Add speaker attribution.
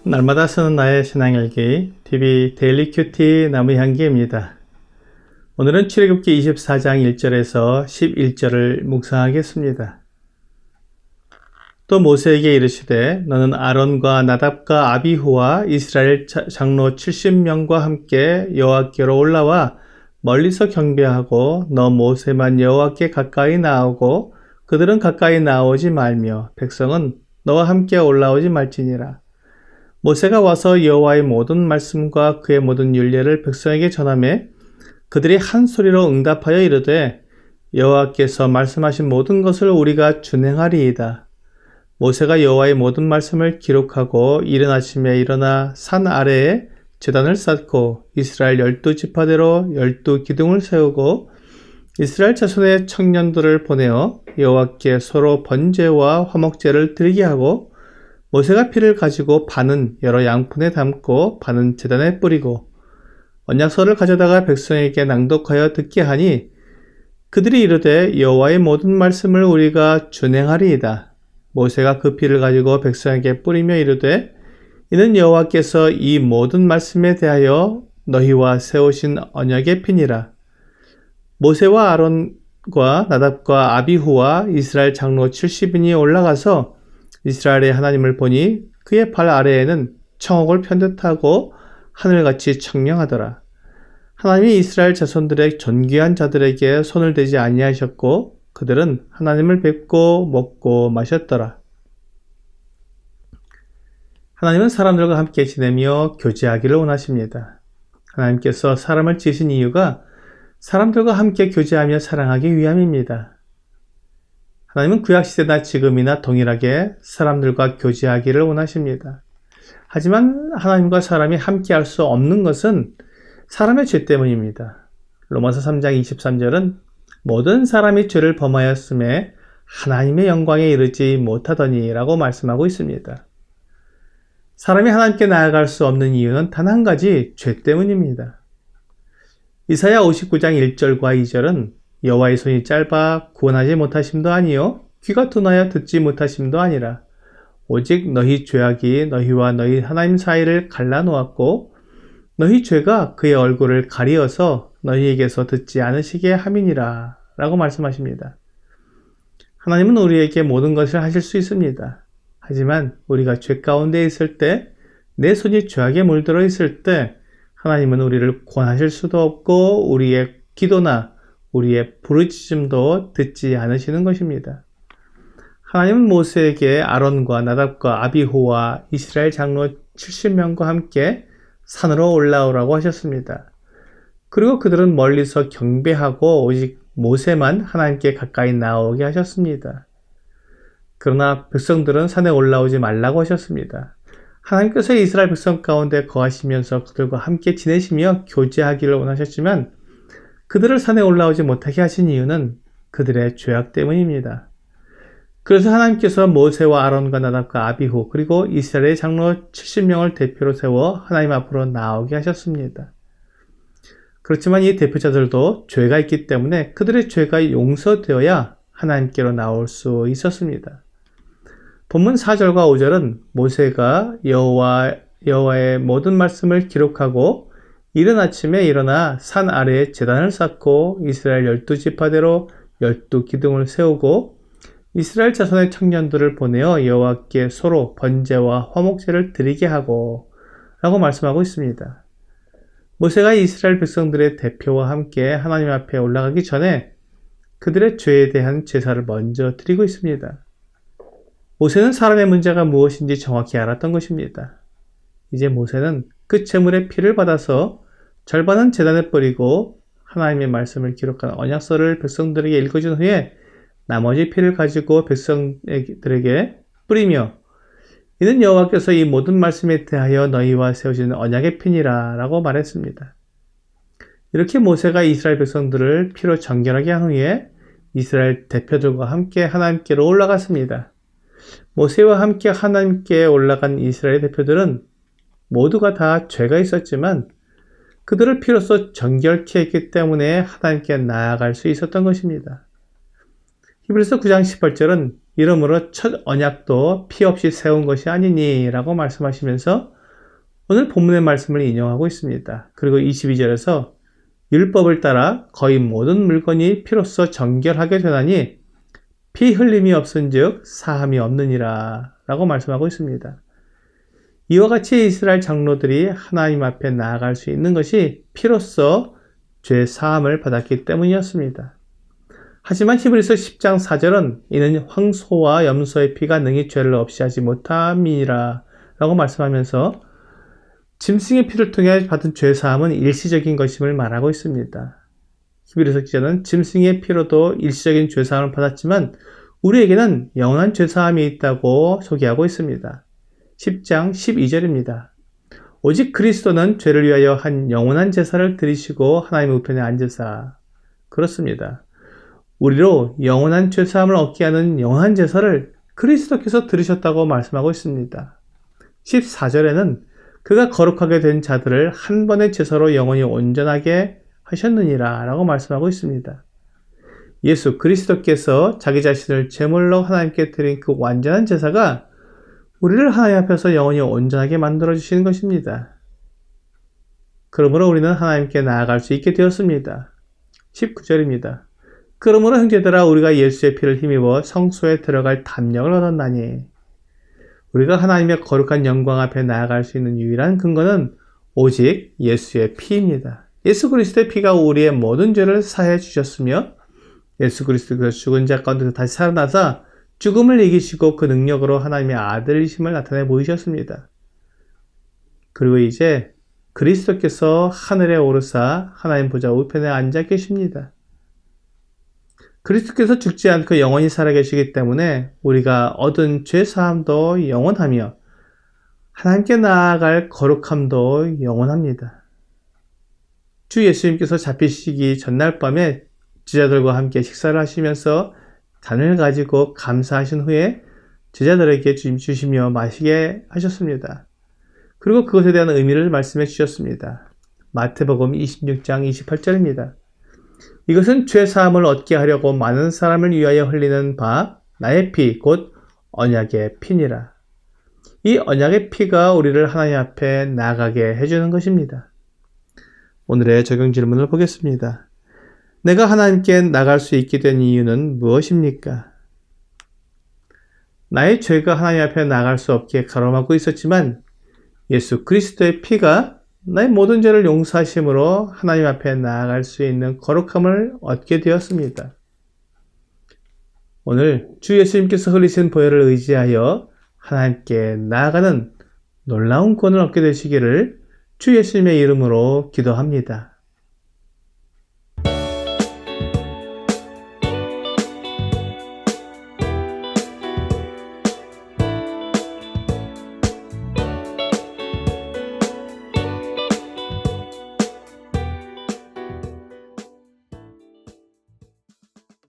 Speaker 1: 날마다 쓰는 나의 신앙일기 TV 데일리 큐티 나무향기입니다. 오늘은 출애굽기 24장 1절에서 11절을 묵상하겠습니다. 또 모세에게 이르시되 너는 아론과 나답과 아비후와 이스라엘 장로 70명과 함께 여호와께로 올라와 멀리서 경배하고 너 모세만 여호와께 가까이 나오고 그들은 가까이 나오지 말며 백성은 너와 함께 올라오지 말지니라. 모세가 와서 여호와의 모든 말씀과 그의 모든 율례를 백성에게 전하매 그들이 한 소리로 응답하여 이르되 여호와께서 말씀하신 모든 것을 우리가 준행하리이다. 모세가 여호와의 모든 말씀을 기록하고 이른 아침에 일어나 산 아래에 제단을 쌓고 이스라엘 12지파대로 12기둥을 세우고 이스라엘 자손의 청년들을 보내어 여호와께 서로 번제와 화목제를 드리게 하고 모세가 피를 가지고 반은 여러 양푼에 담고 반은 제단에 뿌리고 언약서를 가져다가 백성에게 낭독하여 듣게 하니 그들이 이르되 여호와의 모든 말씀을 우리가 준행하리이다. 모세가 그 피를 가지고 백성에게 뿌리며 이르되 이는 여호와께서 이 모든 말씀에 대하여 너희와 세우신 언약의 피니라. 모세와 아론과 나답과 아비후와 이스라엘 장로 70인이 올라가서 이스라엘의 하나님을 보니 그의 발 아래에는 청옥을 편듯하고 하늘같이 청명하더라. 하나님이 이스라엘 자손들의 존귀한 자들에게 손을 대지 아니하셨고 그들은 하나님을 뵙고 먹고 마셨더라. 하나님은 사람들과 함께 지내며 교제하기를 원하십니다. 하나님께서 사람을 지으신 이유가 사람들과 함께 교제하며 사랑하기 위함입니다. 하나님은 구약시대나 지금이나 동일하게 사람들과 교제하기를 원하십니다. 하지만 하나님과 사람이 함께할 수 없는 것은 사람의 죄 때문입니다. 로마서 3장 23절은 모든 사람이 죄를 범하였음에 하나님의 영광에 이르지 못하더니 라고 말씀하고 있습니다. 사람이 하나님께 나아갈 수 없는 이유는 단 한 가지, 죄 때문입니다. 이사야 59장 1절과 2절은 여호와의 손이 짧아 구원하지 못하심도 아니요 귀가 둔하여 듣지 못하심도 아니라 오직 너희 죄악이 너희와 너희 하나님 사이를 갈라놓았고 너희 죄가 그의 얼굴을 가리어서 너희에게서 듣지 않으시게 함이니라 라고 말씀하십니다. 하나님은 우리에게 모든 것을 하실 수 있습니다. 하지만 우리가 죄 가운데 있을 때, 내 손이 죄악에 물들어 있을 때 하나님은 우리를 구원하실 수도 없고 우리의 기도나 우리의 부르짖음도 듣지 않으시는 것입니다. 하나님은 모세에게 아론과 나답과 아비후와 이스라엘 장로 70명과 함께 산으로 올라오라고 하셨습니다. 그리고 그들은 멀리서 경배하고 오직 모세만 하나님께 가까이 나오게 하셨습니다. 그러나 백성들은 산에 올라오지 말라고 하셨습니다. 하나님께서 이스라엘 백성 가운데 거하시면서 그들과 함께 지내시며 교제하기를 원하셨지만 그들을 산에 올라오지 못하게 하신 이유는 그들의 죄악 때문입니다. 그래서 하나님께서 모세와 아론과 나답과 아비후 그리고 이스라엘의 장로 70명을 대표로 세워 하나님 앞으로 나오게 하셨습니다. 그렇지만 이 대표자들도 죄가 있기 때문에 그들의 죄가 용서되어야 하나님께로 나올 수 있었습니다. 본문 4절과 5절은 모세가 여호와의 모든 말씀을 기록하고 이른 아침에 일어나 산 아래에 제단을 쌓고 이스라엘 12지파대로 12기둥을 세우고 이스라엘 자손의 청년들을 보내어 여호와께 서로 번제와 화목제를 드리게 하고 라고 말씀하고 있습니다. 모세가 이스라엘 백성들의 대표와 함께 하나님 앞에 올라가기 전에 그들의 죄에 대한 제사를 먼저 드리고 있습니다. 모세는 사람의 문제가 무엇인지 정확히 알았던 것입니다. 이제 모세는 그 제물의 피를 받아서 절반은 제단에 뿌리고 하나님의 말씀을 기록한 언약서를 백성들에게 읽어준 후에 나머지 피를 가지고 백성들에게 뿌리며 이는 여호와께서 이 모든 말씀에 대하여 너희와 세우신 언약의 피니라 라고 말했습니다. 이렇게 모세가 이스라엘 백성들을 피로 정결하게 한 후에 이스라엘 대표들과 함께 하나님께로 올라갔습니다. 모세와 함께 하나님께 올라간 이스라엘 대표들은 모두가 다 죄가 있었지만 그들을 피로써 정결케 했기 때문에 하나님께 나아갈 수 있었던 것입니다. 히브리서 9장 18절은 이러므로 첫 언약도 피 없이 세운 것이 아니니 라고 말씀하시면서 오늘 본문의 말씀을 인용하고 있습니다. 그리고 22절에서 율법을 따라 거의 모든 물건이 피로써 정결하게 되나니 피 흘림이 없은즉 사함이 없느니라 라고 말씀하고 있습니다. 이와 같이 이스라엘 장로들이 하나님 앞에 나아갈 수 있는 것이 피로써 죄 사함을 받았기 때문이었습니다. 하지만 히브리서 10장 4절은 이는 황소와 염소의 피가 능히 죄를 없이 하지 못함이니라 라고 말씀하면서 짐승의 피를 통해 받은 죄 사함은 일시적인 것임을 말하고 있습니다. 히브리서 기자는 짐승의 피로도 일시적인 죄 사함을 받았지만 우리에게는 영원한 죄 사함이 있다고 소개하고 있습니다. 10장 12절입니다. 오직 그리스도는 죄를 위하여 한 영원한 제사를 드리시고 하나님의 우편에 앉으사. 그렇습니다. 우리로 영원한 죄 사함을 얻게 하는 영원한 제사를 그리스도께서 들으셨다고 말씀하고 있습니다. 14절에는 그가 거룩하게 된 자들을 한 번의 제사로 영원히 온전하게 하셨느니라 라고 말씀하고 있습니다. 예수 그리스도께서 자기 자신을 제물로 하나님께 드린 그 완전한 제사가 우리를 하나님 앞에서 영원히 온전하게 만들어 주시는 것입니다. 그러므로 우리는 하나님께 나아갈 수 있게 되었습니다. 19절입니다. 그러므로 형제들아 우리가 예수의 피를 힘입어 성소에 들어갈 담력을 얻었나니 우리가 하나님의 거룩한 영광 앞에 나아갈 수 있는 유일한 근거는 오직 예수의 피입니다. 예수 그리스도의 피가 우리의 모든 죄를 사해 주셨으며 예수 그리스도께서 죽은 자 가운데서 다시 살아나사 죽음을 이기시고 그 능력으로 하나님의 아들이심을 나타내 보이셨습니다. 그리고 이제 그리스도께서 하늘에 오르사 하나님 보좌 우편에 앉아 계십니다. 그리스도께서 죽지 않고 영원히 살아계시기 때문에 우리가 얻은 죄사함도 영원하며 하나님께 나아갈 거룩함도 영원합니다. 주 예수님께서 잡히시기 전날 밤에 제자들과 함께 식사를 하시면서 잔을 가지고 감사하신 후에 제자들에게 주시며 마시게 하셨습니다. 그리고 그것에 대한 의미를 말씀해 주셨습니다. 마태복음 26장 28절입니다. 이것은 죄사함을 얻게 하려고 많은 사람을 위하여 흘리는 바 나의 피 곧 언약의 피니라. 이 언약의 피가 우리를 하나님 앞에 나가게 해주는 것입니다. 오늘의 적용 질문을 보겠습니다. 내가 하나님께 나갈 수 있게 된 이유는 무엇입니까? 나의 죄가 하나님 앞에 나갈 수 없게 가로막고 있었지만 예수 그리스도의 피가 나의 모든 죄를 용서하심으로 하나님 앞에 나아갈 수 있는 거룩함을 얻게 되었습니다. 오늘 주 예수님께서 흘리신 보혈을 의지하여 하나님께 나아가는 놀라운 구원을 얻게 되시기를 주 예수님의 이름으로 기도합니다.